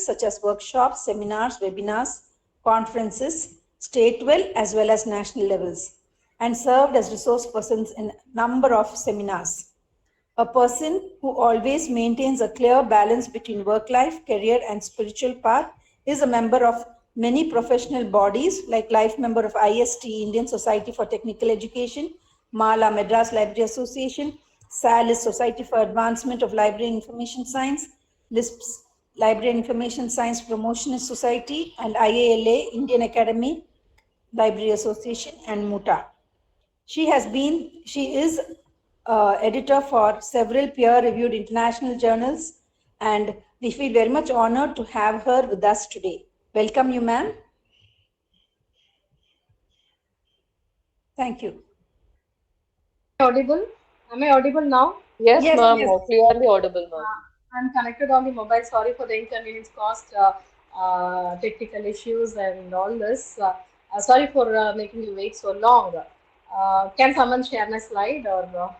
initiatives such as workshops, seminars, webinars, conferences, state as well as national levels, and served as resource persons in a number of seminars. A person who always maintains a clear balance between work life, career, and spiritual path is a member of many professional bodies like life member of IST, Indian Society for Technical Education, Mala, Madras Library Association, SALIS, Society for Advancement of Library and Information Science, LISPS, Library and Information Science Promotionist Society, and IALA, Indian Academy Library Association, and MUTA. She is editor for several peer-reviewed international journals, and we feel very much honored to have her with us today. Welcome you, ma'am. Thank you. Audible? Am I audible now? Yes, ma'am. Yes. Clearly audible, ma'am. I'm connected on the mobile. Sorry for the inconvenience caused, technical issues and all this. Sorry for making you wait so long. Can someone share my slide or?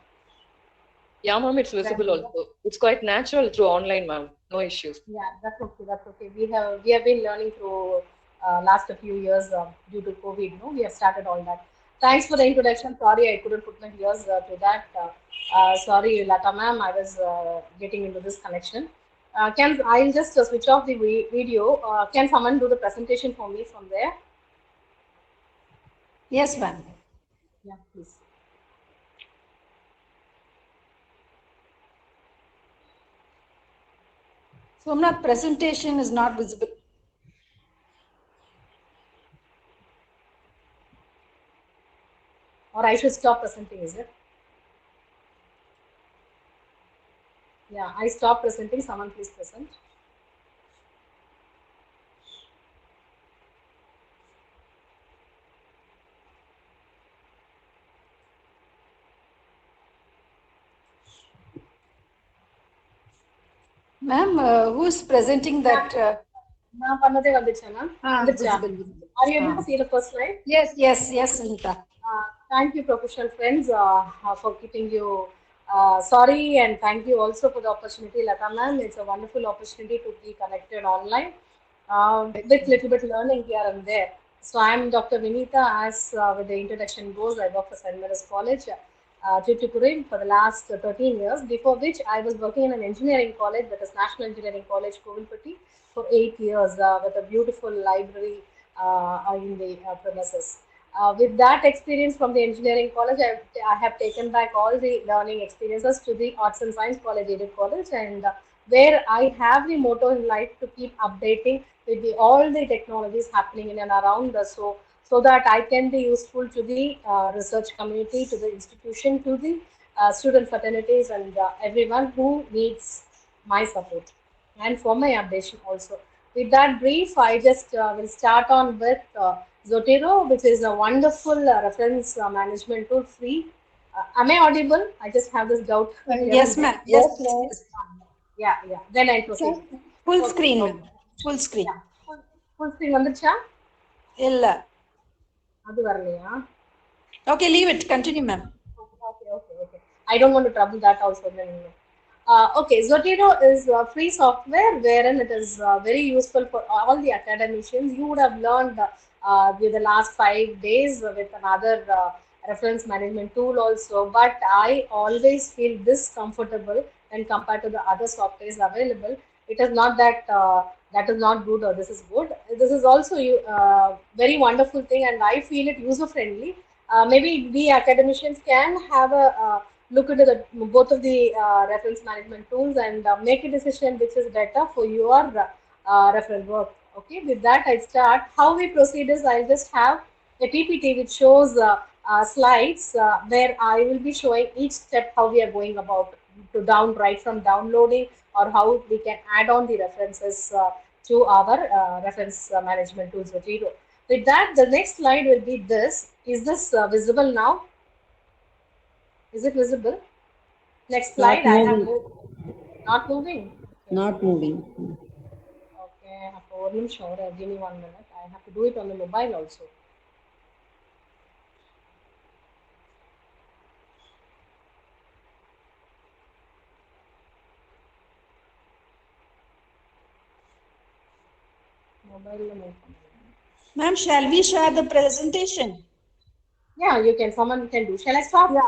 Yeah, ma'am. It's visible also. It's quite natural through online, ma'am. No issues. Yeah, that's okay. That's okay. We have been learning through last a few years due to COVID. No, we have started all that. Thanks for the introduction. Sorry, I couldn't put my ears to that. Sorry, Lata ma'am, I was getting into this connection. I'll just switch off the video. Can someone do the presentation for me from there? Yes, ma'am. Yeah, please. Somnath, presentation is not visible. Or I should stop presenting, is it? Yeah, I stop presenting. Someone please present. Ma'am, who is presenting that? Visible. Are you able to see the first slide? Yes, Vinitha. Thank you, professional friends, for keeping you. Sorry, and thank you also for the opportunity, Lata ma'am. It's a wonderful opportunity to be connected online with little bit learning here and there. So I'm Dr. Vinitha. As with the introduction goes, I work for St. Mary's College, Thoothukudi, for the last 13 years. Before which, I was working in an engineering college, that is National Engineering College, Kovilpatti, for 8 years with a beautiful library in the premises. With that experience from the engineering college, I have taken back all the learning experiences to the Arts and Science College, Aided College, and where I have the motto in life to keep updating with all the technologies happening in and around us, so that I can be useful to the research community, to the institution, to the student fraternities, and everyone who needs my support and for my updation also. With that brief, I just will start on with Zotero, which is a wonderful reference management tool, free. Am I audible? I just have this doubt. Yes, ma'am. Yes, ma'am. Yeah. Then I proceed. Full screen, ma'am. Full screen. Yeah. Full screen வந்துச்சா? இல்ல. அது வரலையா? Okay, leave it. Continue, ma'am. Okay. I don't want to trouble that also. Okay, Zotero is free software wherein it is very useful for all the academicians. You would have learned with the last 5 days with another reference management tool also, but I always feel this comfortable when compared to the other softwares available. It is not that that is not good or this is good. This is also very wonderful thing, and I feel it user friendly. Maybe we academicians can have a look into the both of the reference management tools and make a decision which is better for your reference work. Okay, with that I start. How we proceed is I'll just have a PPT which shows slides where I will be showing each step how we are going about to right from downloading, or how we can add on the references to our reference management tools with Zotero. With that, the next slide will be this. Is this visible now? Is it visible? Next slide. I have not moving. Not moving. Okay, give me 1 minute. I have to do it on the mobile also. Mobile. Ma'am, shall we share the presentation? Yeah, you can. Someone can do. Shall I stop? Yeah.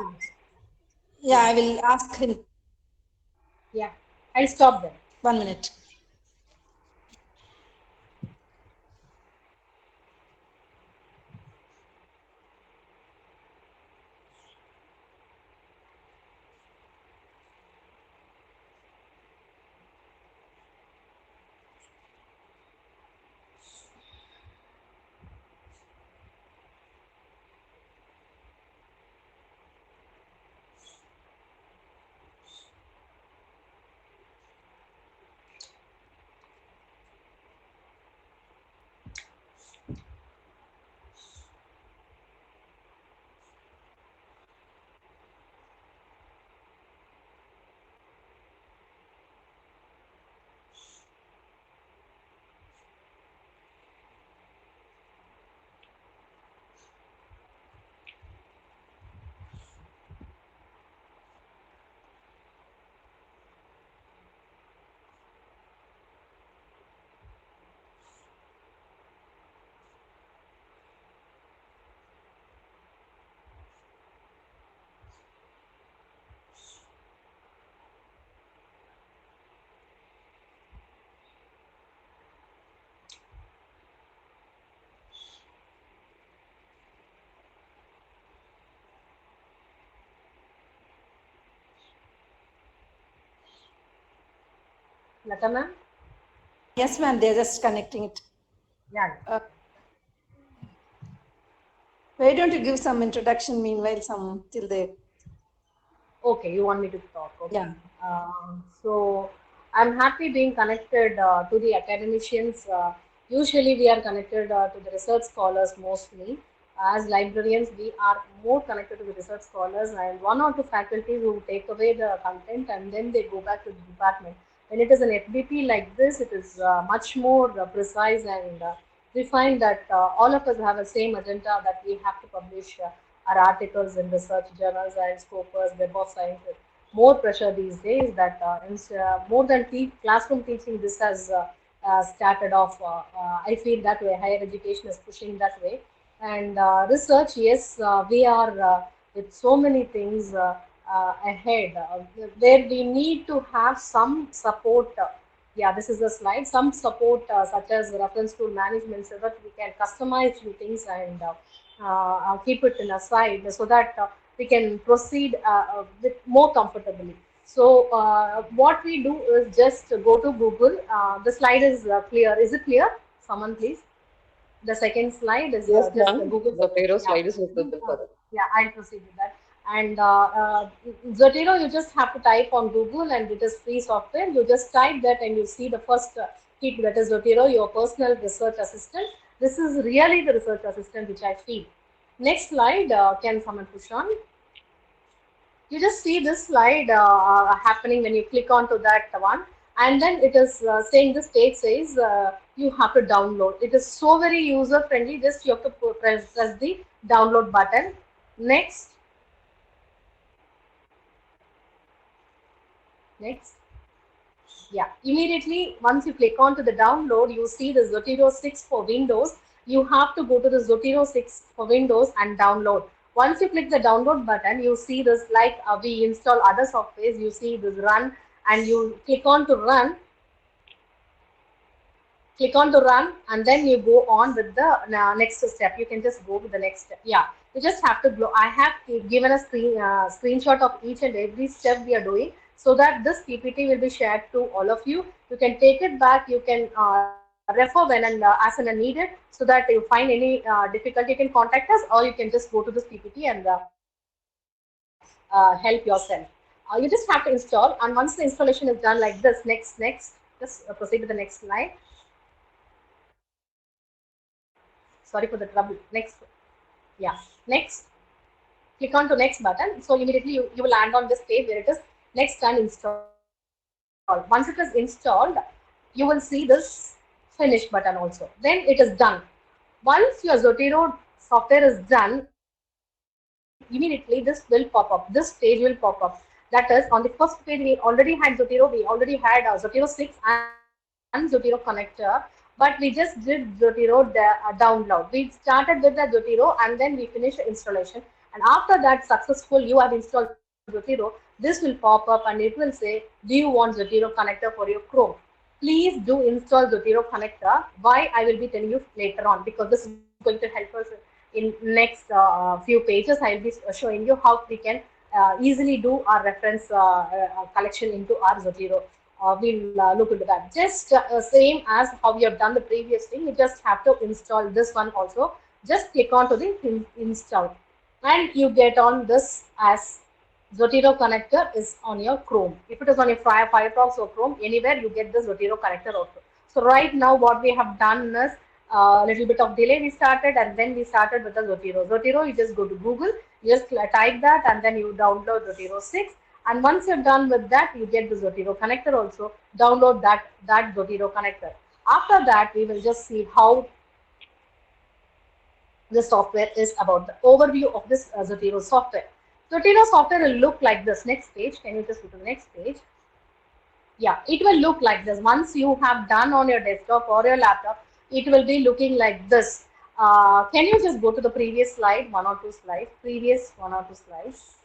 Yeah, Yeah. I will ask him. Yeah. I'll stop there. 1 minute. Lata ma'am? Yes, ma'am, they're just connecting it. Yeah. Uh, why don't you give some introduction meanwhile, some till they. Okay, you want me to talk? Okay. Yeah. So I'm happy being connected to the academicians. Usually, we are connected to the research scholars mostly. As librarians, we are more connected to the research scholars and one or two faculty who take away the content and then they go back to the department. When it is an FBP like this, it is much more precise and we find that all of us have the same agenda that we have to publish our articles in research journals and Scopus, Web of Science. More pressure these days that more than classroom teaching, this has started off. I feel that way. Higher education is pushing that way. And research, yes, we are with so many things ahead where we need to have some support. Yeah, this is the slide. Some support such as reference tool management so that we can customize few things and keep it in a side so that we can proceed with more comfortably. So what we do is just go to Google. The slide is clear. Is it clear? Someone please. The second slide is Yes, just ma'am. Google. Zotero Yeah, slide is visible Uh, for us. yeah. I'll proceed with that. And Zotero, you just have to type on Google, and it is free software. You just type that, and you see the first hit that is Zotero, your personal research assistant. This is really the research assistant which I feel. Next slide. Can someone push on? You just see this slide happening when you click onto that one, and then it is saying this page says you have to download. It is so very user friendly. Just you have to press the download button. Next. Next. Yeah, immediately once you click on to the download, you see the Zotero 6 for Windows. You have to go to the Zotero 6 for Windows and download. Once you click the download button, you see this like we install other softwares. You see this run and you click on to run. Click on to run and then you go on with the next step. You can just go with the next step. Yeah, you just have to go. I have given a screenshot of each and every step we are doing so that this PPT will be shared to all of you. You can take it back. You can refer when and as and when needed so that you find any difficulty, you can contact us or you can just go to this PPT and help yourself. You just have to install, and once the installation is done like this, next, just proceed to the next slide. Sorry for the trouble. Next, yeah, next. Click on to next button. So immediately you will land on this page where it is next and install. Once it is installed, you will see this finish button also. Then it is done. Once your Zotero software is done, immediately this will pop up. This page will pop up. That is on the first page we already had Zotero. We already had Zotero 6 and Zotero connector. On the second page we have but we just did Zotero download. We started with the Zotero and then we finished the installation. And after that successful, you have installed Zotero, this will pop up and it will say, do you want Zotero connector for your Chrome? Please do install Zotero connector. Why, I will be telling you later on, because this is going to help us in next few pages. I will be showing you how we can easily do our reference collection into our Zotero. We'll look into that. Just same as how we have done the previous thing. You just have to install this one also. Just click on to the install and you get on this as Zotero connector is on your Chrome. If it is on your Firefox or Chrome, anywhere you get the Zotero connector also. So right now what we have done is a little bit of delay we started and then we started with the Zotero. Zotero, you just go to Google, you just type that and then you download Zotero 6. And once you're done with that, you get the Zotero connector also. Download that Zotero connector. After that, we will just see how the software is about the overview of this Zotero software. Zotero software will look like this. Next page. Can you just go to the next page? Yeah, it will look like this. Once you have done on your desktop or your laptop, it will be looking like this. Can you just go to the previous slide, one or two slides? Previous one or two slides.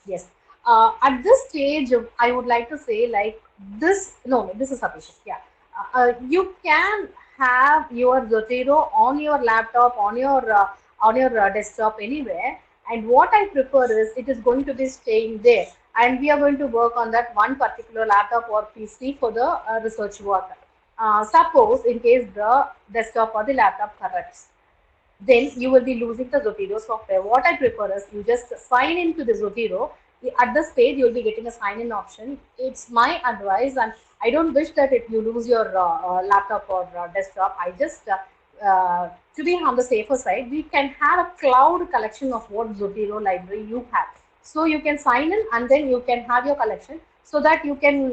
Yes. At this stage, I would like to say like this. No, this is sufficient. Yeah. You can have your Zotero on your laptop, on your desktop, anywhere. And what I prefer is it is going to be staying there, and we are going to work on that one particular laptop or PC for the research work. Suppose in case the desktop or the laptop corrupts, then you will be losing the Zotero software. What I prefer is you just sign into the Zotero. At this page, you will be getting a sign-in option. It's my advice, and I don't wish that if you lose your laptop or desktop. I just, to be on the safer side, we can have a cloud collection of what Zotero library you have. So you can sign in and then you can have your collection so that you can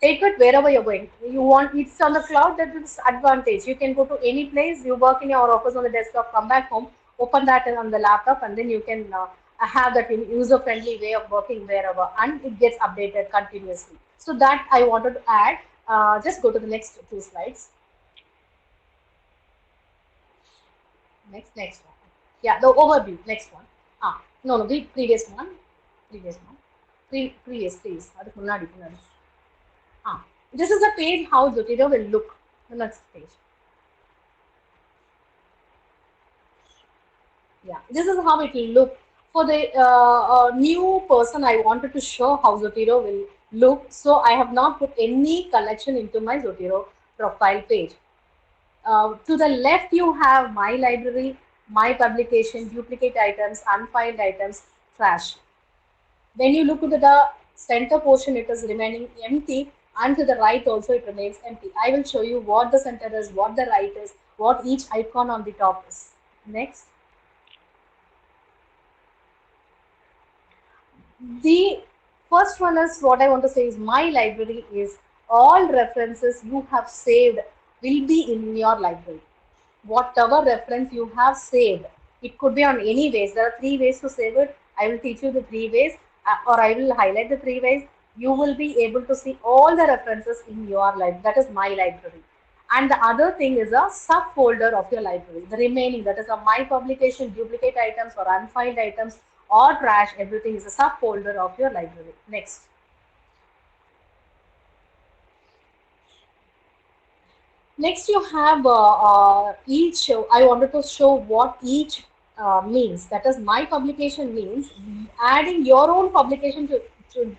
take it wherever you're going. You want it's on the cloud, that is advantage. You can go to any place, you work in your office on the desktop, come back home, open that on the laptop, and then you can have that user-friendly way of working wherever, and it gets updated continuously. So that I wanted to add. Just go to the next two slides. Next one. Yeah, the overview. Next one. No, the previous one. Previous one. Previous, please. This is a page how Zotero will look. The next page. Yeah, this is how it will look. For the new person, I wanted to show how Zotero will look. So I have not put any collection into my Zotero profile page. To the left, you have my library, my publication, duplicate items, unfiled items, trash. When you look into the center portion, it is remaining empty, and to the right also it remains empty. I will show you what the center is, what the right is, what each icon on the top is. Next. The first one is what I want to say is my library is all references you have saved will be in your library. Whatever reference you have saved, it could be on any ways. There are 3 ways to save it. I will teach you the 3 ways, or I will highlight the 3 ways. You will be able to see all the references in your library. That is my library. And the other thing is a subfolder of your library. The remaining, that is a my publication, duplicate items or unfiled items or trash, everything is a subfolder of your library. Next. Next, you have each. I wanted to show what each means. That is, my publication means adding your own publication to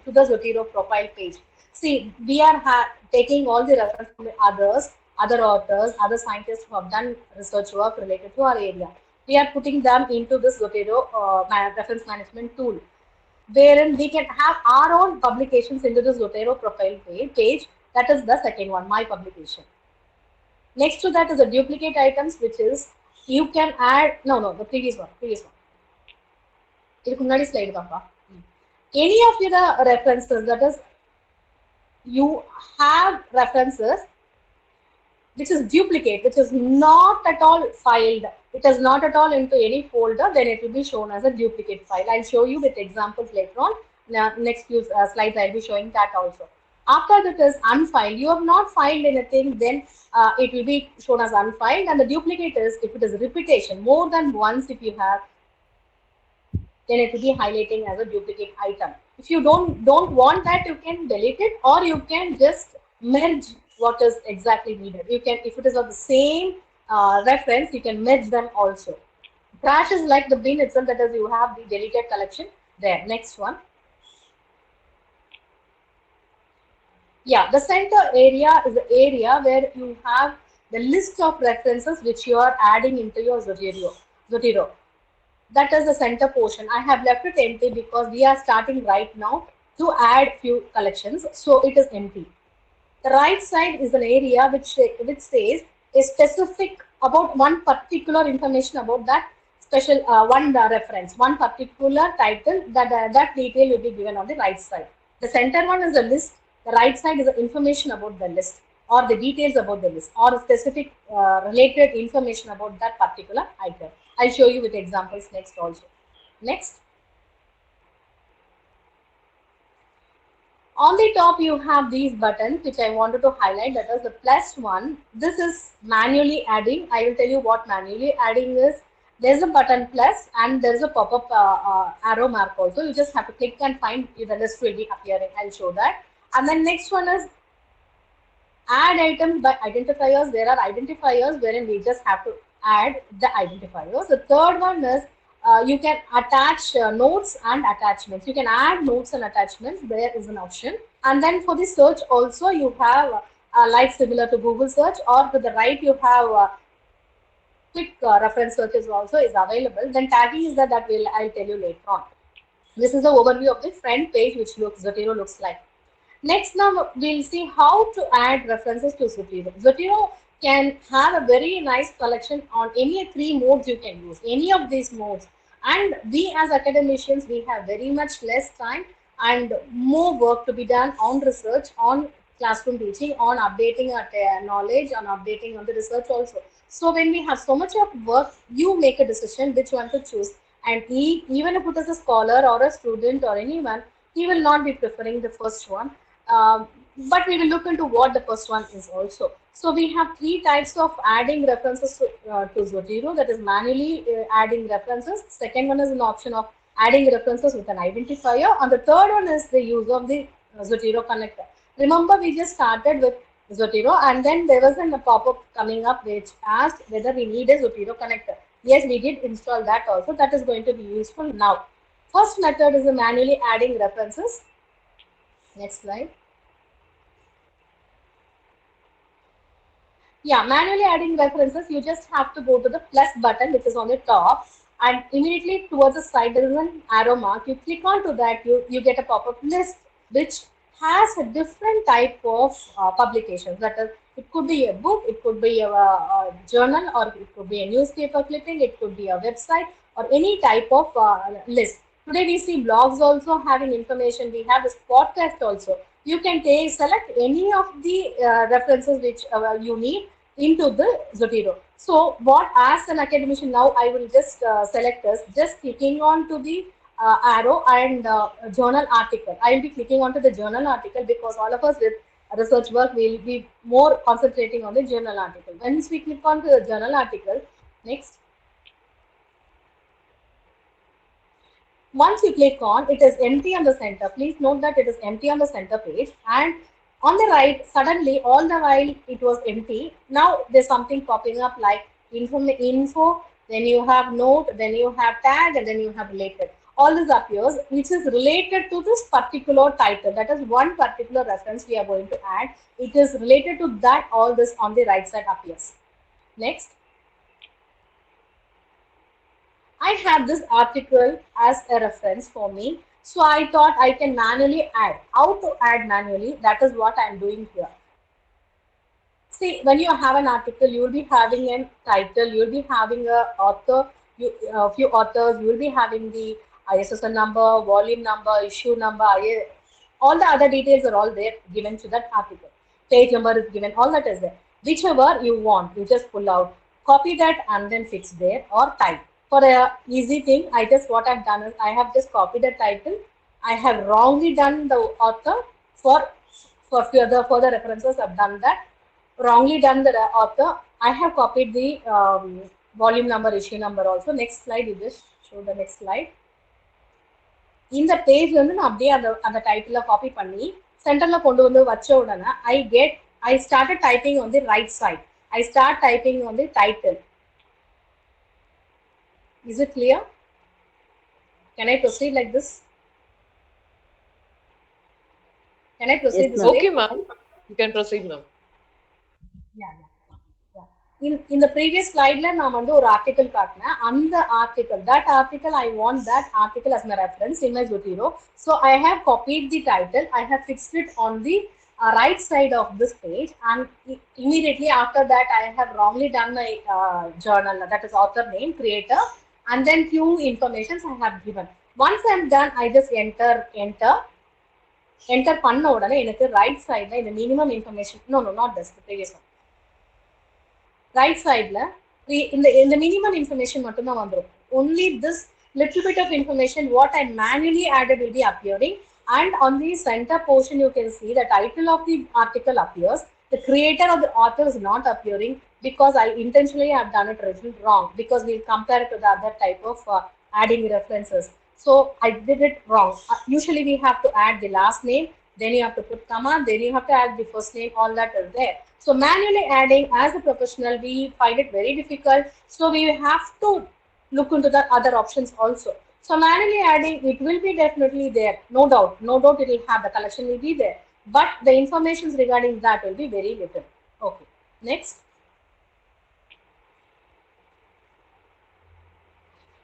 the Zotero profile page. See, we are taking all the reference from others, other authors, other scientists who have done research work related to our area. We are putting them into this Zotero reference management tool, wherein we can have our own publications into the Zotero profile page. That is the second one, my publication. Next to that is the duplicate items, which is you can add, the previous one. Slide. Any of the references, that is, you have references which is duplicate, which is not at all filed, it is not at all into any folder, then it will be shown as a duplicate file. I'll show you with examples later on. Now, next few slides, I'll be showing that also. After that is unfiled. You have not filed anything, then it will be shown as unfiled. And the duplicate is if it is repetition more than once, if you have, then it will be highlighting as a duplicate item. If you don't want that, you can delete it, or you can just merge what is exactly needed. You can, if it is of the same reference, you can merge them also. Trash is like the bin itself, that is you have the deleted collection there. Next one. Yeah, the center area is the area where you have the list of references which you are adding into your Zotero. That is the center portion. I have left it empty because we are starting right now to add few collections. So it is empty. The right side is an area which says a specific about one particular information about that special one reference, one particular title, that detail will be given on the right side. The center one is the list. The right side is the information about the list, or the details about the list, or a specific related information about that particular item. I'll show you with examples next also. Next. On the top, you have these buttons, which I wanted to highlight. That is the plus one. This is manually adding. I will tell you what manually adding is. There's a button plus, and there's a pop-up arrow mark also. You just have to click and find the list will be appearing. I'll show that. And then next one is add items by identifiers. There are identifiers wherein we just have to add the identifiers. The third one is you can attach notes and attachments. You can add notes and attachments. There is an option. And then for the search also, you have like similar to Google search, or to the right you have quick reference searches also is available. Then tagging is that I'll tell you later on. This is the overview of the front page, which Zotero looks like. Next, now we'll see how to add references to Zotero. Zotero can have a very nice collection on any three modes you can use, any of these modes. And we as academicians, we have very much less time and more work to be done on research, on classroom teaching, on updating our knowledge, on updating on the research also. So when we have so much of work, you make a decision which one to choose. And even if it is a scholar or a student or anyone, he will not be preferring the first one. But we will look into what the first one is also. So we have three types of adding references to Zotero, that is manually adding references. Second one is an option of adding references with an identifier. And the third one is the use of the Zotero connector. Remember, we just started with Zotero, and then there was a pop-up coming up which asked whether we need a Zotero connector. Yes, we did install that also. That is going to be useful now. First method is the manually adding references. Next slide. Yeah, manually adding references, you just have to go to the plus button, which is on the top, and immediately towards the side there is an arrow mark. You click onto that, you get a pop-up list which has a different type of publications. That is, it could be a book, it could be a journal, or it could be a newspaper clipping, it could be a website, or any type of list. Today we see blogs also having information. We have this podcast also. You can select any of the references which you need into the Zotero. So what, as an academician now, I will just select this, just clicking on to the arrow and journal article. I will be clicking onto the journal article because all of us with research work will be more concentrating on the journal article. Once we click onto the journal article, next. Once you click on, it is empty on the center. Please note that it is empty on the center page, and on the right, suddenly all the while it was empty. Now there's something popping up like info, then you have note, then you have tag, and then you have related. All this appears, which is related to this particular title. That is one particular reference we are going to add. It is related to that. All this on the right side appears. Next. I have this article as a reference for me. So I thought I can manually add. How to add manually? That is what I am doing here. See, when you have an article, you will be having a title, you will be having a author, a few authors, you will be having the ISSN number, volume number, issue number, all the other details are all there given to that article. Page number is given, all that is there. Whichever you want, you just pull out, copy that and then fix there or type. For a easy thing, what I've done is I have just copied the title. I have wrongly done the author. For For further references, I've done that. Wrongly done the author. I have copied the volume number, issue number also. Next slide, you just show the next slide. இந்த page வந்து நான் அப்படியே அந்த டைட்டில copy பண்ணி சென்டர்ல கொண்டு வந்து வச்ச உடனே I started typing on the right side. I start typing on the title. Is it clear? Can I proceed like this? Can I proceed this way? Okay, ma'am. You can proceed, ma'am. Yeah. In the previous slide la நான் வந்து ஒரு article காட்டினேன். அந்த article, that article, I want that article as my reference in my Zotero. So I have copied the title. I have fixed it on the right side of this page, and immediately after that I have wrongly done my journal, that is author name, creator, and then few informations I have given. Once I'm done, I just enter பண்ண உடனே எனக்கு right சைடுல இந்த minimum information, no not this, the previous one, right side la in the minimum information mattum dhaan vandrum. Only this little bit of information what I manually added will be appearing, and on the center portion you can see the title of the article appears. The creator of the author is not appearing because I intentionally have done it wrong, because we'll compare it to the other type of adding references. So I did it wrong. Usually we have to add the last name, then you have to put comma, then you have to add the first name, all that is there. So manually adding, as a professional, we find it very difficult. So we have to look into the other options also. So manually adding, it will be definitely there, no doubt it will have, the collection will be there, but the information regarding that will be very little. Okay, next.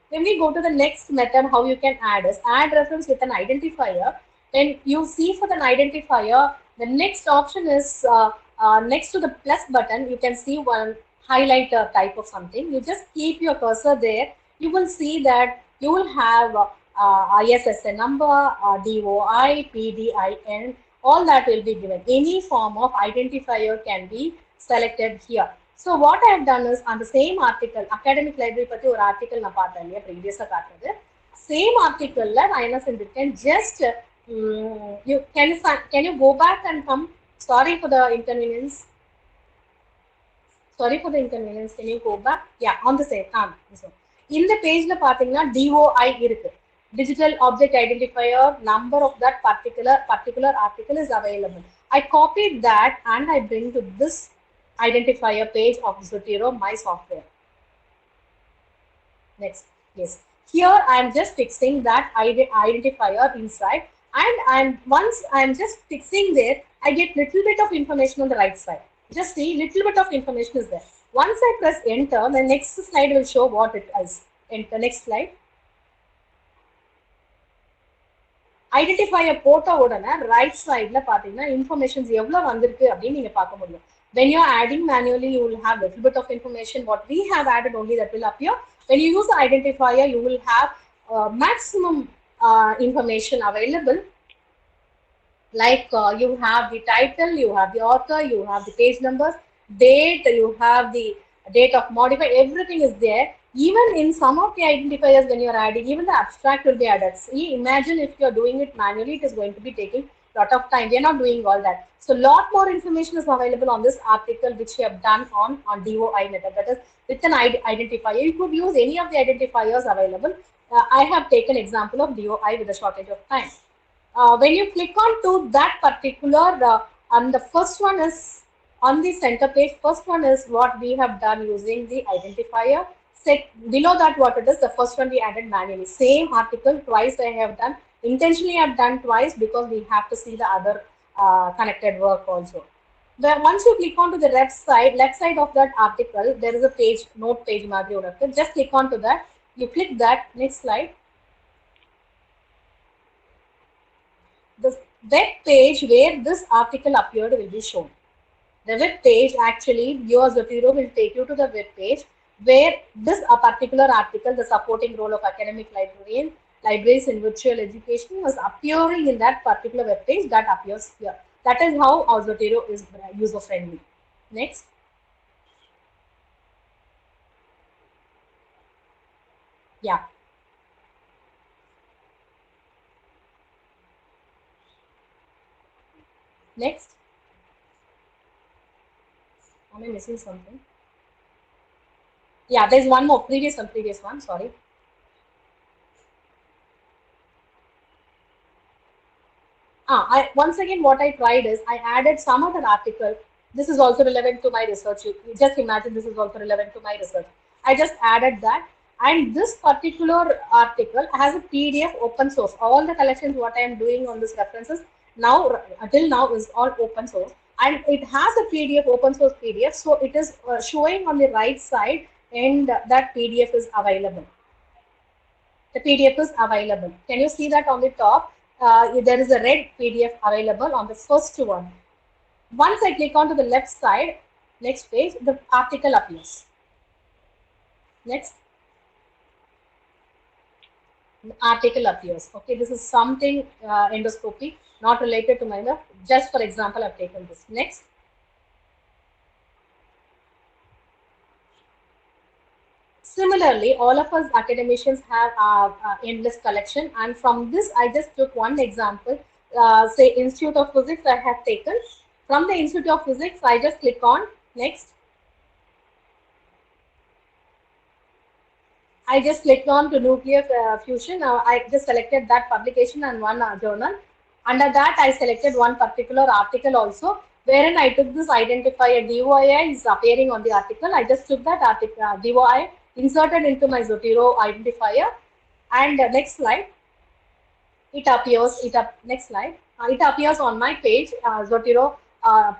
When we go to the next method, how you can add is add reference with an identifier. When you see for an identifier, the next option is next to the plus button, you can see one highlighter type of something. You just keep your cursor there. You will see that you will have ISSN number, DOI, PDIN, all that will be given. Any form of identifier can be selected here. So what I have done is, on the same article, academic library பத்தி ஒரு article நான் பார்த்தேன் இல்லையா, ப்ரீவியஸா காட்டுறது, same ஆர்டிக்கல்ல நான் என்ன செஞ்சிருக்கேன், just can you go back and come? Sorry for the inconvenience. Can you go back? Yeah, on the same. In the page la பாத்தீங்கன்னா DOI இருக்கு, digital object identifier, number of that particular article is available. I copied that and I bring to this identifier page of Zotero, my software. Next, yes. Here I am just fixing that identifier inside, and once I am just fixing there, I get little bit of information on the right side. Just see, little bit of information is there. Once I press enter, the next slide will show what it is. Enter, next slide. Identifier போட்ட உடனே right சைடுல பாத்தீங்கன்னா informations எவ்வளவு வந்திருக்கு அப்படின்னு நீங்க பார்க்க முடியும். When you are adding manually, you will have little bit of information. What we have added only that will appear. When you use the identifier, you will have maximum information available. Like you have the title, you have the author, you have the page numbers, date, you have the date of modify, everything is there. Even in some of the identifiers, when you are adding, even the abstract will be added. See, imagine if you are doing it manually, it is going to be taking a lot of time. We are not doing all that. So lot more information is available on this article, which we have done on DOI method, that is with an identifier. You could use any of the identifiers available. I have taken example of DOI with a shortage of time. When you click on to that particular, and the first one is on the center page, first one is what we have done using the identifier. Below that, what it is, the first one we added manually. Same article twice I have done. Intentionally I have done twice because we have to see the other connected work also. But once you click on to the left side of that article, there is a page, note page. Just click on to that. You click that. Next slide. The web page where this article appeared will be shown. The web page, actually, your Zotero will take you to the web page where this particular article, the supporting role of academic libraries in virtual education, was appearing in that particular web page that appears here. That is how our Zotero is user friendly. Next. Yeah. Next. Am I missing something? Yeah, there's one more, previous one, sorry. Once again, what I tried is I added some other article. This is also relevant to my research. You just imagine this is also relevant to my research. I just added that. And this particular article has a PDF open source. All the collections, what I am doing on this references now, until now is all open source. And it has a PDF, open source PDF. So it is showing on the right side, and that PDF is available. The PDF is available. Can you see that on the top? There is a red PDF available on the first one. Once I click onto the left side, next page, the article appears. Next. The article appears. Okay, this is something endoscopy, not related to my work. Just for example, I've taken this. Next. Similarly, all of us academicians have endless collection, and from this, I just took one example. Say Institute of Physics, I have taken. From the Institute of Physics, I just click on next. I just clicked on to nuclear fusion. I just selected that publication and one journal. Under that, I selected one particular article also, wherein I took this identifier DOI is appearing on the article. I just took that article DOI, inserted into my Zotero identifier, and next slide, it appears. Next slide, it appears on my page, Zotero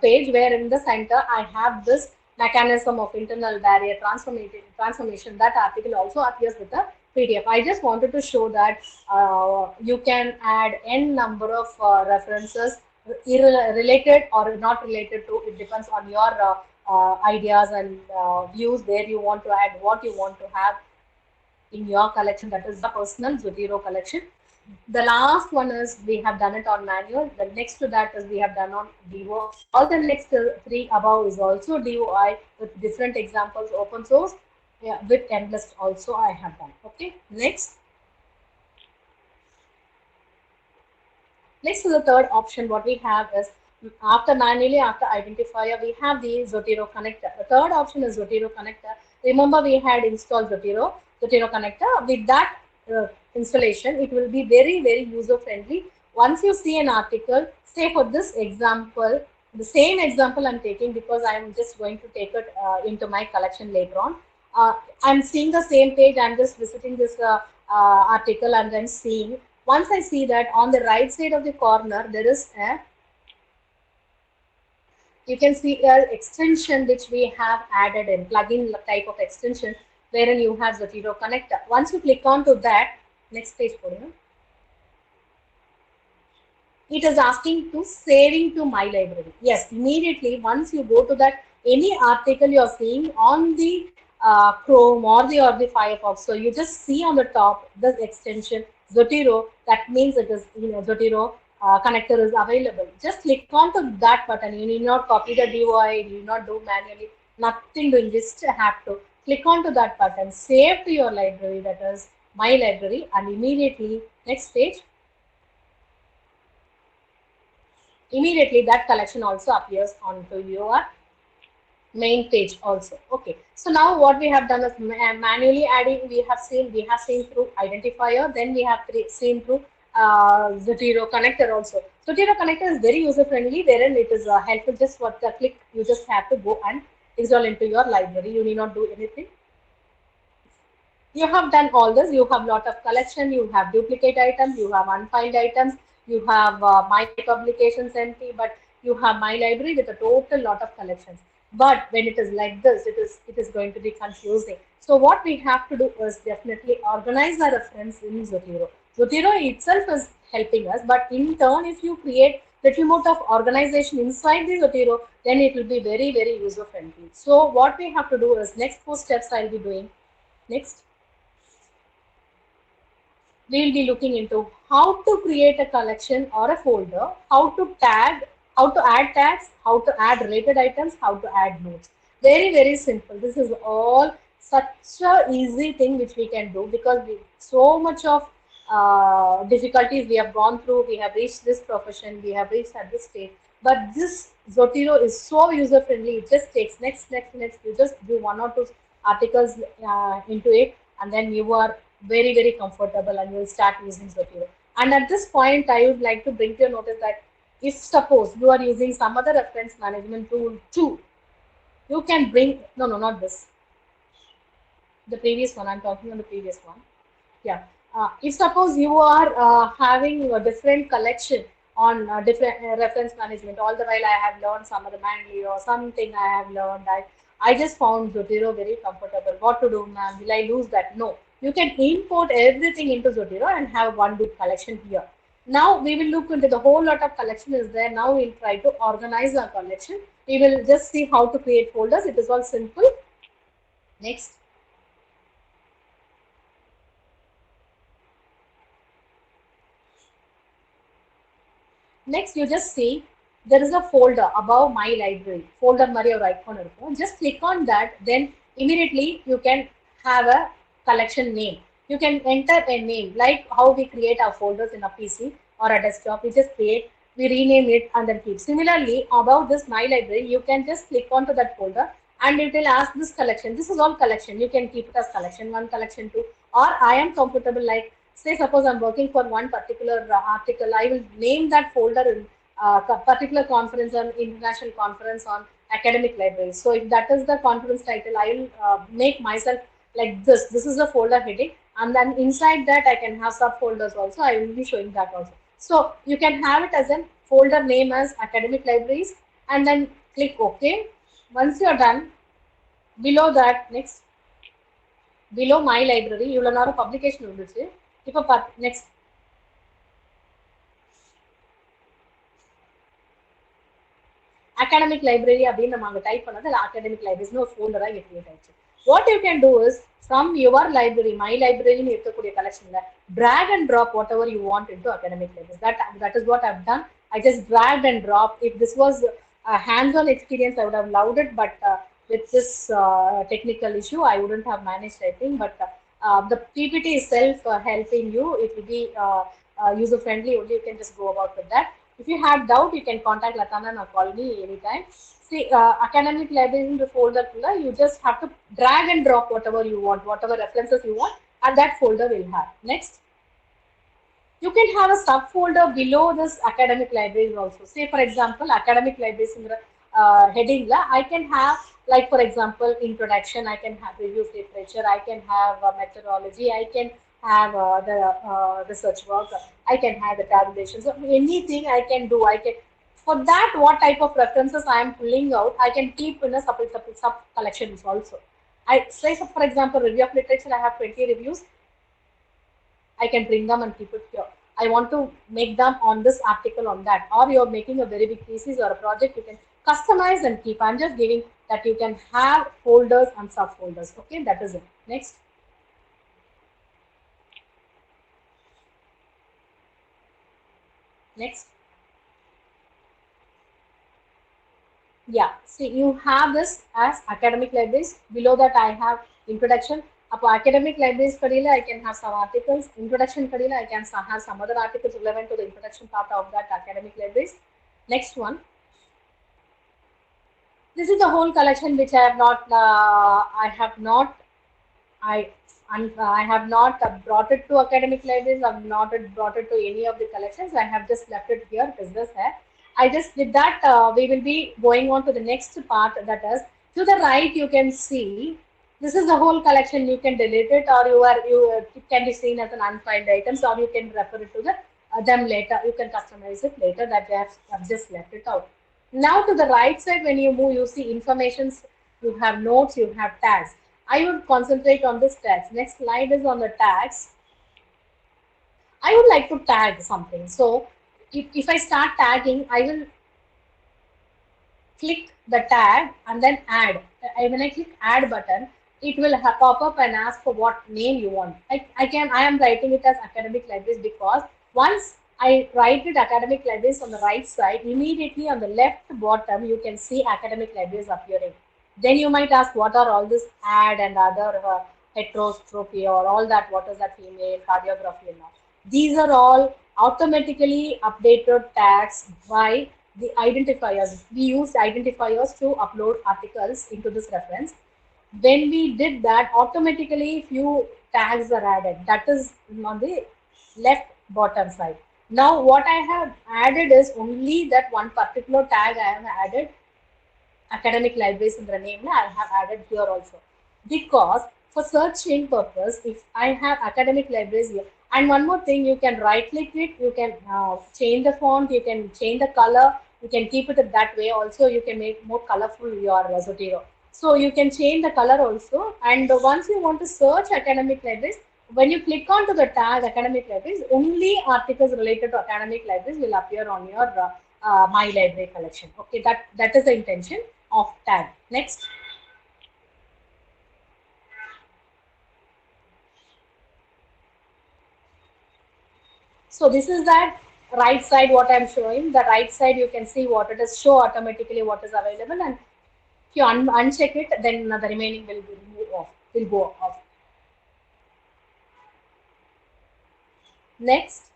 page, where in the center I have this mechanism of internal barrier transformation. That article also appears with the PDF. I just wanted to show that you can add n number of references, related or not related to. It depends on your ideas and views, where you want to add, what you want to have in your collection. That is the personal Zotero collection. The last one is we have done it on manual. The next to that is we have done on DOI. All the next three above is also DOI with different examples, open source. Yeah, with endless also I have done. Okay, next. Next to the third option, what we have is after manually, after identifier, we have the Zotero connector. The third option is Zotero connector. Remember, we had installed Zotero connector. With that installation, it will be very, very user friendly. Once you see an article, say for this example, the same example I'm taking because I'm just going to take it into my collection later on. I'm seeing the same page. I'm just visiting this article and then seeing. Once I see that on the right side of the corner, there is a, you can see an extension which we have added in, plugin type of extension, wherein you have Zotero connector. Once you click on to that, next page for you, it is asking to saving to my library. Yes, immediately once you go to that, any article you are seeing on the Chrome or the Firefox, so you just see on the top this extension Zotero. That means it is, Zotero connector is available. Just click on to that button. You need not copy the DOI. You need not do manually. Nothing doing. Just have to click on to that button. Save to your library. That is my library, and immediately next page. Immediately that collection also appears onto your main page also. Okay, so now what we have done is manually adding. We have seen through identifier, then we have seen through Zotero connector also. Zotero connector is very user friendly, wherein it is helpful. Just what the click, you just have to go and install into your library. You need not do anything. You have done all this. You have lot of collection. You have duplicate items. You have unfiled items. You have my publications empty, but you have my library with a total lot of collections. But when it is like this, it is going to be confusing. So what we have to do is definitely organize our reference in Zotero. Zotero itself is helping us, but in turn, if you create little amount of organization inside the Zotero, then it will be very, very user friendly. So what we have to do is next 4 steps I'll be doing. Next. We will be looking into how to create a collection or a folder, how to add tags, how to add related items, how to add notes. Very, very simple. This is all such a easy thing which we can do because so much of difficulties we have gone through. We have reached this profession. We have reached at this stage. But this Zotero is so user friendly. It just takes next. You just do one or two articles into it, and then you are very comfortable, and you will start using Zotero. And at this point, I would like to bring to your notice that if suppose you are using some other reference management tool too, you can bring no, not this, the previous one. I'm talking on the previous one. Yeah. If suppose you are having a different collection on different reference management, all the while I have learned some other manually or something I have learned, I just found Zotero very comfortable. What to do, ma'am? Will I lose that? No. You can import everything into Zotero and have one big collection here. Now we will look into the whole lot of collection is there. Now we'll try to organize our collection. We will just see how to create folders. It is all simple. Next. Next, you just see there is a folder above my library. Folder Mario icon. Just click on that. Then immediately you can have a collection name. You can enter a name like how we create our folders in a PC or a desktop. We just create, we rename it and then keep. Similarly, above this my library, you can just click onto that folder and it will ask this collection. This is all collection. You can keep it as collection 1, collection 2, or I am comfortable like say suppose I'm working for one particular article, I will name that folder in particular conference on international conference on academic libraries. So if that is the conference title, I will make myself like this. This is the folder heading, and then inside that I can have subfolders also. I will be showing that also. So you can have it as a folder name as academic libraries, and then click OK. Once you are done, below that next. Below my library, you will have a publication will next. Academic library அப்படின்னு நம்ம type பண்ணது academic libraries ஒரு ஃபோல்டரா இங்க create ஆயிடுச்சு. What you can do is from your library, my library னு இருக்கக்கூடிய கலெக்ஷன்ல drag and drop whatever you want into academic libraries. That is what I've done. I just dragged and dropped. If this was a hands-on experience, I would have loved it, but with this technical issue, I wouldn't have managed, I think. But the PPT is self-helping you. It will be user-friendly only. You can just go about with that. If you have doubt, you can contact Latana or call me anytime. See, academic library in the folder, you just have to drag and drop whatever you want, whatever references you want, and that folder will have. Next, you can have a subfolder below this academic libraries also. Say, for example, academic libraries in the heading, I can have, like, for example, introduction, I can have review of literature, I can have methodology, I can have the research work, I can have the tabulation. So anything I can do, I can, for that, what type of references I am pulling out, I can keep in a sub collections also. I say, so for example, review of literature, I have 20 reviews. I can bring them and keep it here. I want to make them on this article on that, or you're making a very big thesis or a project, you can customize and keep. I'm just giving that you can have folders and subfolders. Okay, that is it. Next. Next. Yeah, see, you have this as academic libraries. Below that, I have introduction. Up academic libraries, I can have some articles. Introduction, I can have some other articles relevant to the introduction part of that academic libraries. Next one. This is the whole collection which I have not brought it to academic libraries. I have not brought it to any of the collections. I have just left it here. Is this here? I just did that. We will be going on to the next part. That is, to the right, you can see this is the whole collection. You can delete it, or it can be seen as an unfiled items, or you can refer it to them later. You can customize it later. That I have just left it out. Now to the right side, when you move, you see informations. You have notes. You have tags. I would concentrate on this tags. Next slide is on the tags. I would like to tag something. So if I start tagging, I will click the tag and then add. When I click add button, it will pop up and ask for what name you want. I am writing it as academic libraries because once I write it academic libraries on the right side, immediately on the left bottom, you can see academic libraries appearing. Then you might ask, what are all this ad and other heterotropy or all that? What is that female cardiography and all? These are all automatically updated tags by the identifiers. We used identifiers to upload articles into this reference. When we did that, automatically few tags are added. That is on the left bottom side. Now what I have added is only that one particular tag I have added, academic libraries in the name I have added here also, because for searching purpose, if I have academic libraries here, and one more thing, you can right click it, you can change the font, you can change the color, you can keep it that way also, you can make more colorful your Zotero. So you can change the color also, and once you want to search academic libraries, when you click onto the tag academic libraries, only articles related to academic libraries will appear on your my library collection. Okay, that is the intention of tag. Next. So this is that right side what I'm showing. The right side you can see what it is, show automatically what is available, and if you uncheck it, then the remaining will move off, will go off. Next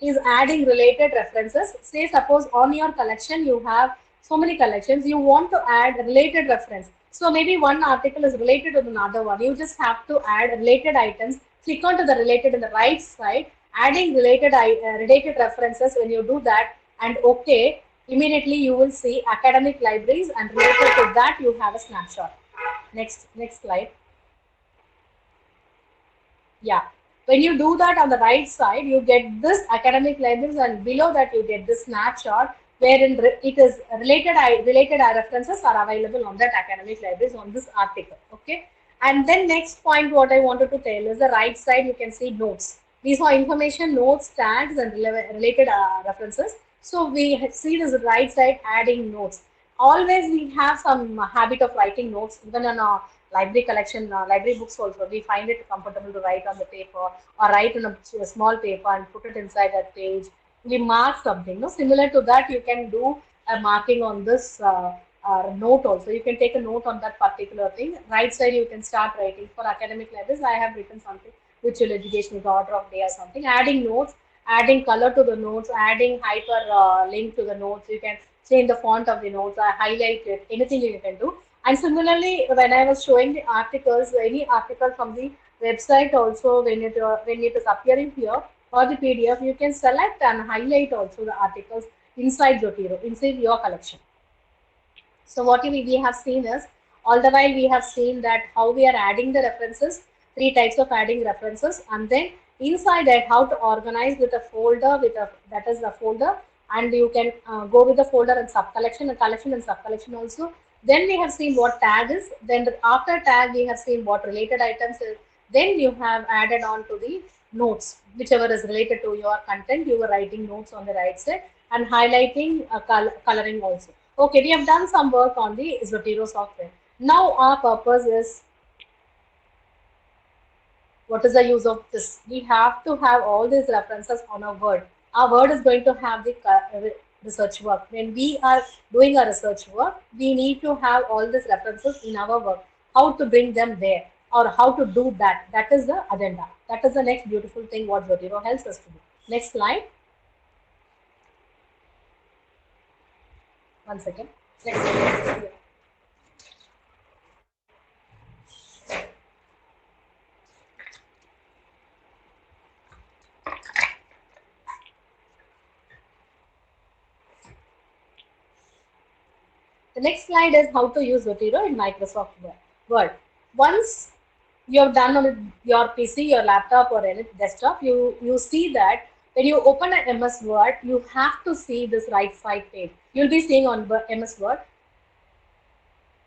is adding related references. Say suppose on your collection you have so many collections, you want to add related reference. So maybe one article is related to another one. You just have to add related items. Click on to the related in the right side, adding related references. When you do that and OK, immediately you will see academic libraries, and related to that you have a snapshot. Next slide. Yeah. When you do that on the right side, you get this academic libraries, and below that you get this snapshot wherein it is related references are available on that academic libraries on this article. Okay. And then next point what I wanted to tell is the right side you can see notes. These are information, notes, tags, and related references. So we see this right side adding notes. Always we have some habit of writing notes even on our library collection, library books also. We find it comfortable to write on the paper or write on a small paper and put it inside that page. We mark something. No, similar to that, you can do a marking on this note also. You can take a note on that particular thing. Right side, you can start writing. For academic libraries, I have written something virtual education is order of day or something. Adding notes, adding color to the notes, adding hyper link to the notes. You can change the font of the notes, highlight it, anything you can do. And similarly, when I was showing the articles, any article from the website also, when it is appearing here or the PDF, you can select and highlight also the articles inside Zotero, inside your collection. So what we have seen is, all the while we have seen that how we are adding the references, three types of adding references, and then inside that how to organize with a folder, that is the folder, and you can go with the folder and sub collection and collection and sub collection also. Then we have seen what tag is. Then after tag we have seen what related items is. Then you have added on to the notes, whichever is related to your content. You were writing notes on the right side and highlighting coloring also. Okay, we have done some work on the Zotero software. Now our purpose is, what is the use of this? We have to have all these references on a Word. Our Word is going to have the research work. When we are doing a research work, we need to have all these references in our work. How to bring them there or how to do that. That is the agenda. That is the next beautiful thing what Zotero helps us to do. Next slide. One second. Next slide. The next slide is how to use Zotero in Microsoft Word. Once you have done on your PC, your laptop, or any desktop, you see that when you open an MS Word, you have to see this right side page. You'll be seeing on MS Word.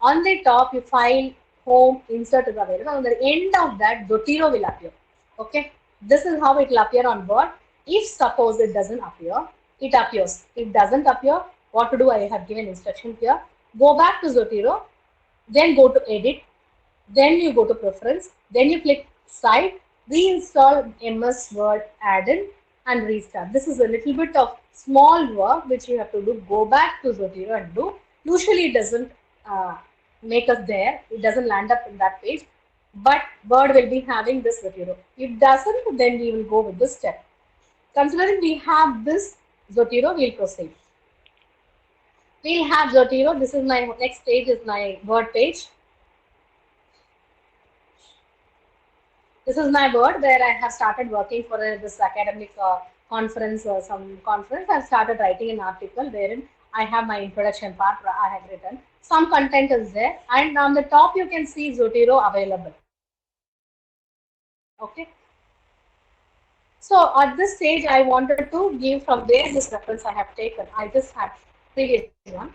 On the top, you file, home, insert is available. On the end of that, Zotero will appear. Okay, this is how it will appear on Word. If suppose it doesn't appear, it appears. If it doesn't appear, what to do? I have given instruction here. Go back to Zotero, then go to edit, then you go to preference, then you click site, reinstall MS Word add-in and restart. This is a little bit of small work which you have to do. Go back to Zotero and do. Usually it doesn't make us there. It doesn't land up in that page. but Word will be having this Zotero. If doesn't, then we will go with this step. Considering we have this Zotero, we'll proceed. We'll have Zotero. This is my next page, is my Word page. This is my Word where I have started working for this academic conference or some conference. I've started writing an article wherein I have my introduction part I have written. Some content is there, and on the top you can see Zotero available. Okay. So at this stage, I wanted to give from where this reference I have taken. I just had previous one.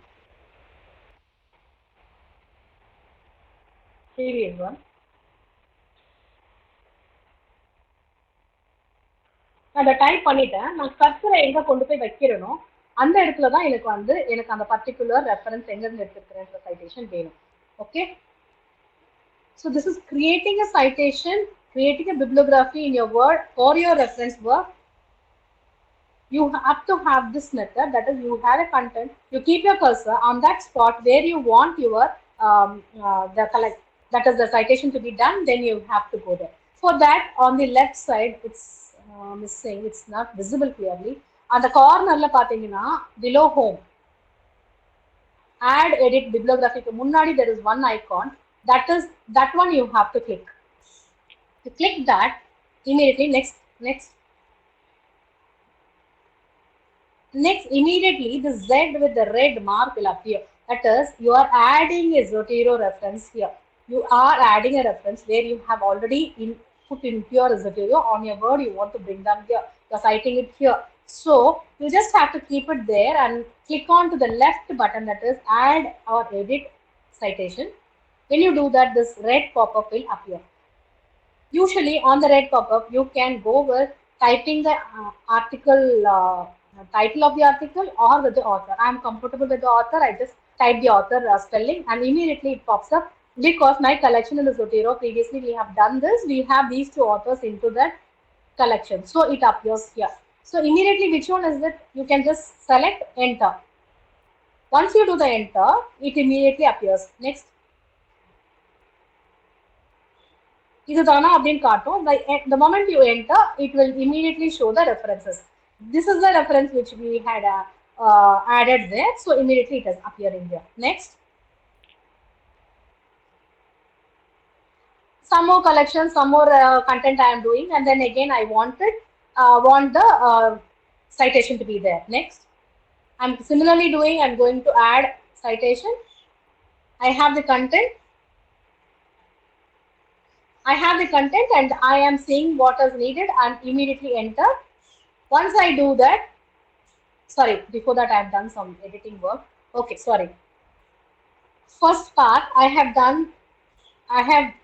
Previous one. அதை type பண்ணிட்டேன். நான் கர்சரை எங்க கொண்டு போய் வைக்கிறேனோ அந்த இடத்துல தான் எனக்கு அந்த பர்டிகுலர் ரெஃபரன்ஸ் எங்கிருந்து எடுத்துக்கிறேன் சைட்டேஷன் வேணும். Okay. So this is creating a citation, creating a bibliography in your Word for your reference work. You have to have this method, that is, you have a content, you keep your cursor on that spot where you want your that is the citation to be done, then you have to go there. For that, on the left side, it's missing, it's not visible clearly. On the corner below home, add edit bibliography ku munnadi there is one icon, that one you have to click. You click that, immediately next immediately the Z with the red mark will appear. That is, you are adding a Zotero reference here. You are adding a reference where you have already put into your Zotero on your Word. You want to bring them here. You're citing it here. So you just have to keep it there and click on to the left button, that is add or edit citation. When you do that, this red pop-up will appear. Usually on the red pop-up, you can go with typing the article title of the article or with the author. I am comfortable with the author. I just type the author spelling and immediately it pops up. Because my collection in the Zotero, previously we have done this, we have these two authors into that collection. So it appears here. So immediately which one is it? You can just select enter. Once you do the enter, it immediately appears. Next. The moment you enter, it will immediately show the references. This is the reference which we had added there. So immediately it is appearing there. Next. Some more collections, some more content I am doing, and then again I want the citation to be there. Next. I'm similarly doing, I'm going to add citation. I have the content. And I am seeing what is needed and immediately enter. Once I do that, sorry, before that I have done some editing work. Okay, sorry. First part I have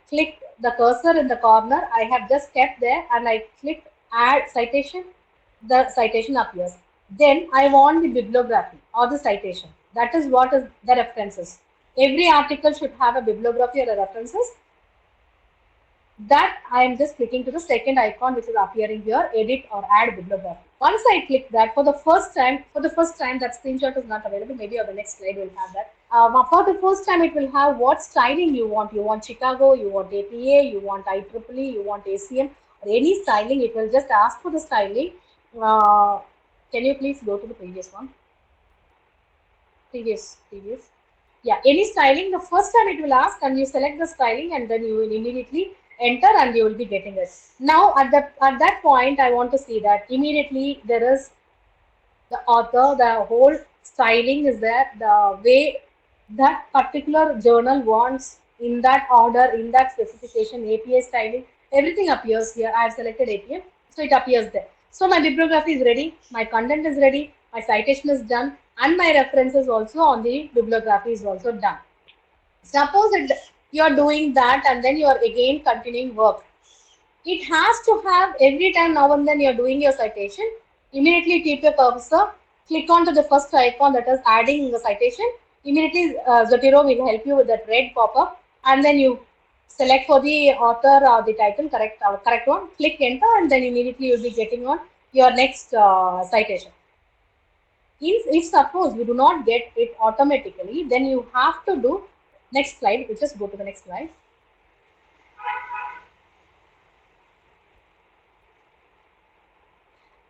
clicked the cursor in the corner. I have just kept there and I clicked add citation. The citation appears. Then I want the bibliography or the citation. That is what is the references. Every article should have a bibliography or a references. That I am just clicking to the second icon which is appearing here, edit or add bibliography. Once I click that, for the first time that screenshot is not available. Maybe on the next slide will have that. For the first time it will have what styling you want. You want Chicago, you want APA, you want IEEE, you want ACM, or any styling. It will just ask for the styling. Can you please go to the previous one? Previous. Yeah, any styling. The first time it will ask and you select the styling and then you will immediately enter and you will be getting it. Now at that point I want to see that immediately there is the author, the whole styling is there, the way that particular journal wants, in that order, in that specification, APA styling, everything appears here. I have selected APA, so it appears there. So my bibliography is ready, my content is ready, my citation is done, and my references also on the bibliography is also done. Suppose you are doing that and then you are again continuing work. It has to have every time now and then you are doing your citation, immediately keep your cursor, click on to the first icon, that is adding the citation. Immediately Zotero will help you with that red pop-up and then you select for the author or the title, correct one, click enter and then immediately you will be getting on your next citation. If suppose you do not get it automatically, then you have to do next slide. We'll just go to the next slide.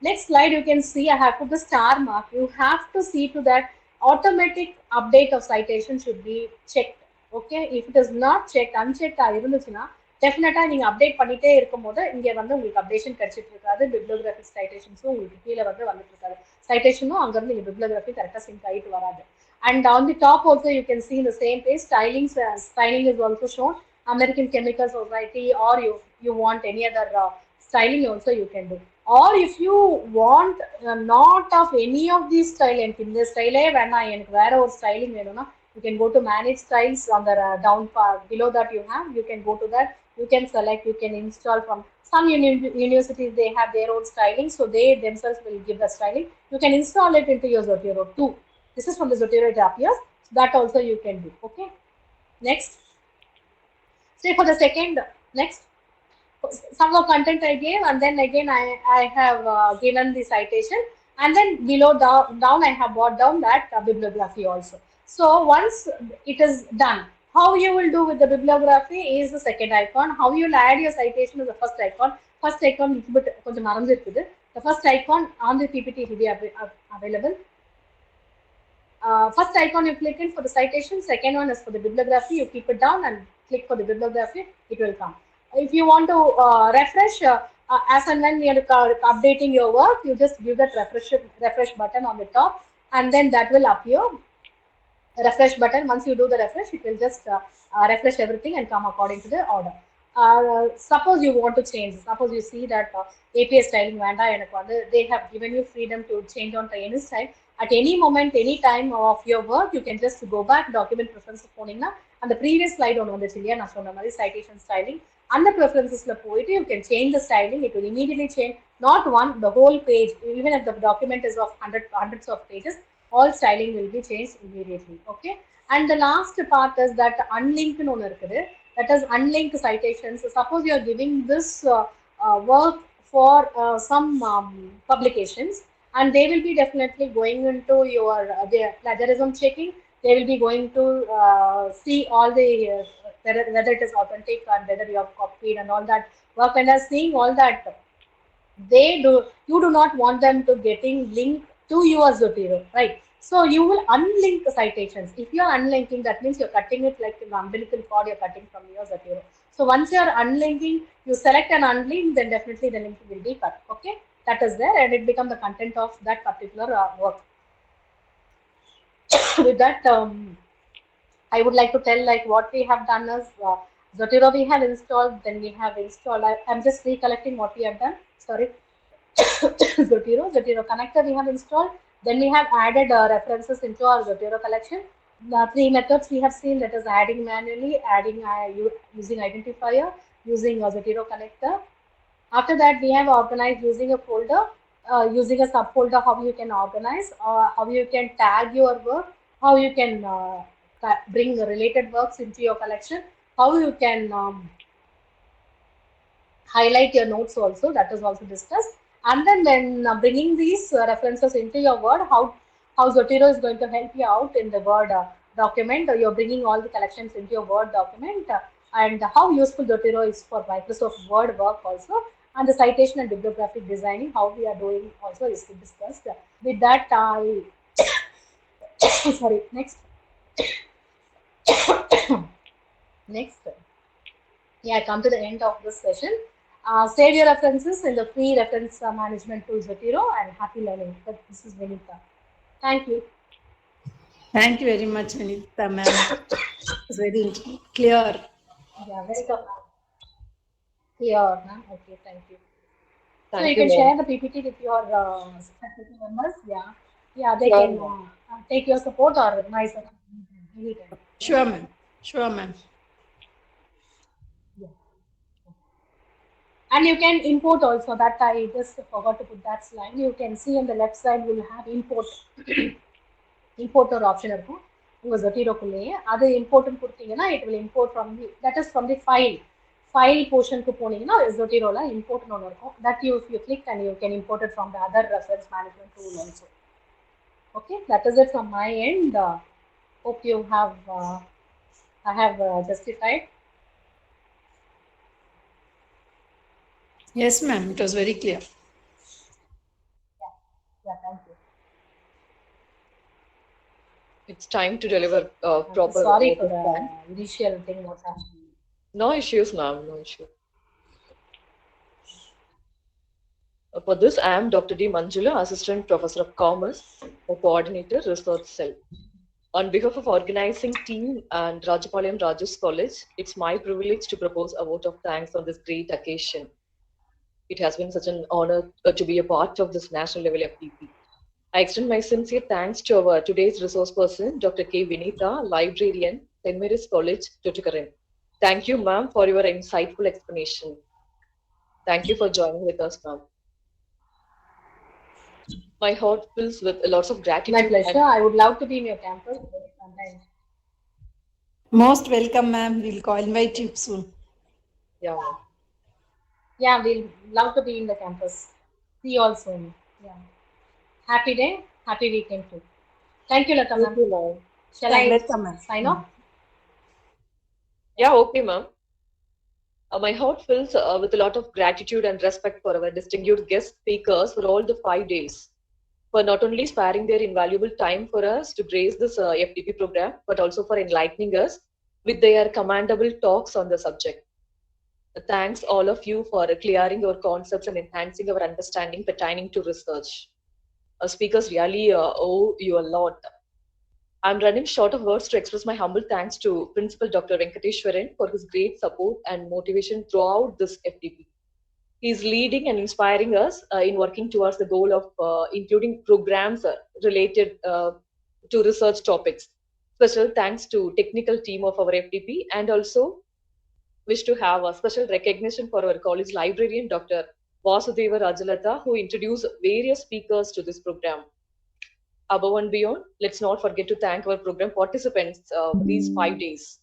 Next slide, you can see I have put the star mark. You have to see to that automatic update of citation should be checked. Okay, if it is not checked, unchecked இருந்துச்சுன்னா டெஃபினட்டா நீங்க update பண்ணிட்டே இருக்கும்போது இங்க வந்து உங்களுக்கு updation கிடைச்சிட்டு இருக்காது, பிப்ளியோகிராஃபி சைட்டேஷன்ஸும் உங்களுக்கு கீழே வந்து வந்துட்டு இருக்காது, சைட்டேஷனும் அங்க இருந்து நீங்க பிப்ளியோகிராஃபி கரெக்டா சிங்க் ஆயிட்டு வராது. And on the top also you can see in the same page styling is also shown, American Chemical Society, or you want any other styling also you can do. Or if you want not of any of these style, in this style வேணாம் எனக்கு வேற ஒரு styling வேணும்னா you can go to manage styles on the down part below that you have, you can go to that, you can select, you can install from some universities, they have their own styling, so they themselves will give the styling, you can install it into your Zotero too. This is from the Zotero it appears, that also you can do. Okay, next, stay for the second. Next, some of content I gave, and then again I have given the citation, and then below down I have brought down that bibliography also. So once it is done, how you will do with the bibliography is the second icon. How you will add your citation is the first icon. First icon but konjam maranjirukku. The first icon on the PPT will be available. First icon you click in for the citation, second one is for the bibliography, you keep it down and click for the bibliography, it will come. If you want to refresh as and when you are updating your work, you just give that refresh button on the top, and then that will appear. Refresh button, once you do the refresh, it will just refresh everything and come according to the order. Suppose you want to change, suppose you see that API styling vanda enakku vandu they have given you freedom to change on any style at any moment, any time of your work, you can just go back document preferences போனீங்கன்னா அந்த previous slide ஒன்று வந்துச்சு இல்லையா நான் சொன்ன மாதிரி citation styling, அந்த preferencesல போயிட்டு you can change the styling, it will immediately change not one, the whole page, even if the document is of hundreds of pages, all styling will be changed immediately. Okay, and the last part is that unlinked ஒன்று இருக்குது, that is unlinked citations. Suppose you are giving this work for some publications, and they will be definitely going into your their plagiarism checking, they will be going to see all the whether it is authentic and whether you have copied and all that work, and are seeing all that, you do not want them to getting linked to your Zotero, right? So you will unlink the citations. If you are unlinking, that means you're cutting it like an umbilical cord, you're cutting from your Zotero. So once you're unlinking, you select an unlink, then definitely the link will be cut. Okay, that is there, and it becomes the content of that particular work. With that, I would like to tell like what we have done is Zotero we have installed, then we have installed. I'm just recollecting what we have done. Sorry. Zotero connector we have installed. Then we have added references into our Zotero collection. The three methods we have seen, that is adding manually, adding using identifier, using a Zotero connector. After that, we have organized using a folder, using a subfolder, how you can organize, how you can tag your work, how you can bring related works into your collection, how you can highlight your notes also, that is also discussed. And then when bringing these references into your Word, how Zotero is going to help you out in the Word document. You're bringing all the collections into your Word document, and how useful Zotero is for Microsoft Word work also, and the citation and bibliographic designing, how we are doing also is discussed. With that, sorry, next. Next. Yeah, I come to the end of this session. Save your references in the free reference management tool Zotero, and happy learning. This is Vinitha. Thank you. Thank you very much, Vinitha ma'am. It's very clear. Yeah, very good. Clear, ma'am. Okay, thank you. So Thank you can ma'am. share the PPT with your faculty members. Yeah, they Sure, can take your support or my support anytime. Sure, ma'am. Sure, ma'am. Yeah. And you can import also. That I just forgot to put that slide. You can see on the left side will have import. Importer option இருக்கும் உங்க Zoteroக்குள்ளேயே, அது இம்போர்ட்னு கொடுத்தீங்கன்னா it will import from the, that is from the file portionக்கு போனீங்கன்னா Zoteroல importனு ஒன்று இருக்கும், that you if you click and you can import it from the other reference management tool also. Okay, that is it from my end. Hope you have I have justified. Yes, ma'am. It was very clear. Yeah, thank you. It's time to deliver I'm so proper sorry vote for of the thanks. initial thing what's happening. No issues, ma'am. No issue. For this, I am Dr. D. Manjula, Assistant Professor of Commerce, a Coordinator, Research Cell. On behalf of organizing team and Rajapalayam Rajas College, it's my privilege to propose a vote of thanks on this great occasion. It has been such an honor to be a part of this national level FTP. I extend my sincere thanks to our today's resource person, Dr. K. Vinitha, Librarian, St. Mary's College, Tuticorin. Thank you, ma'am, for your insightful explanation. Thank you for joining with us, ma'am. My heart fills with lots of My gratitude pleasure. and I would love to be in your campus sometime. Most welcome, ma'am. We'll call invite you soon. yeah, ma'am. Yeah, we'll love to be in the campus. See you all soon. Yeah. Happy day, happy weekend too. Thank you, Lata Thank ma'am. you, ma'am. Shall I Welcome, ma'am. sign off? Yeah, okay, ma'am. My heart fills with a lot of gratitude and respect for our distinguished guest speakers for all the 5 days, for not only sparing their invaluable time for us to grace this FTP program, but also for enlightening us with their commendable talks on the subject. Thanks all of you for clearing our concepts and enhancing our understanding pertaining to research. Speakers really owe you a lot. I'm running short of words to express my humble thanks to Principal Dr. Venkateshwaran for his great support and motivation throughout this FTP. He's leading and inspiring us in working towards the goal of including programs related to research topics. Special thanks to technical team of our FTP, and also wish to have a special recognition for our college librarian, Dr. Vasudeva Rajalata, who introduced various speakers to this program. Above and beyond, let's not forget to thank our program participants these 5 days.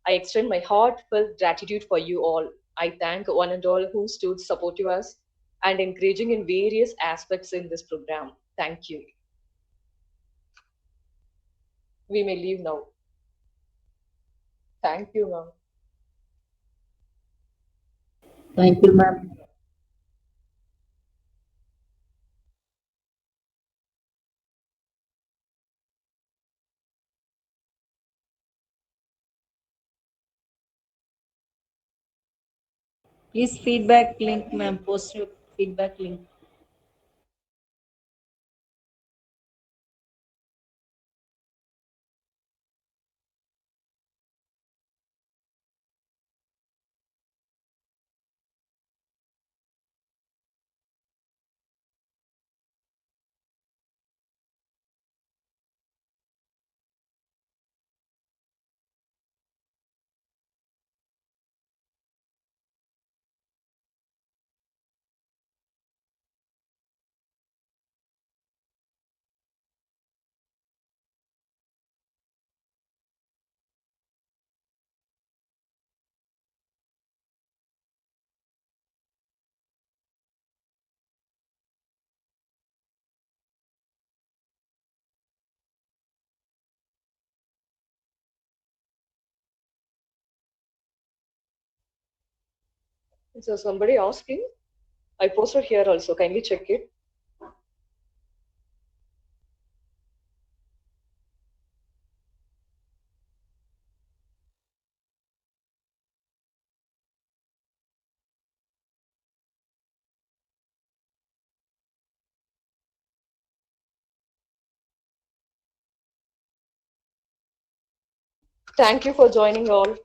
I extend my heartfelt gratitude for you all. I thank one and all who stood supportive us and encouraging in various aspects in this program. Thank you. We may leave now. Thank you, ma'am. Thank you, ma'am. Please feedback link, ma'am. Post your feedback link. So somebody asking, I posted here also. Kindly check it. Thank you for joining all.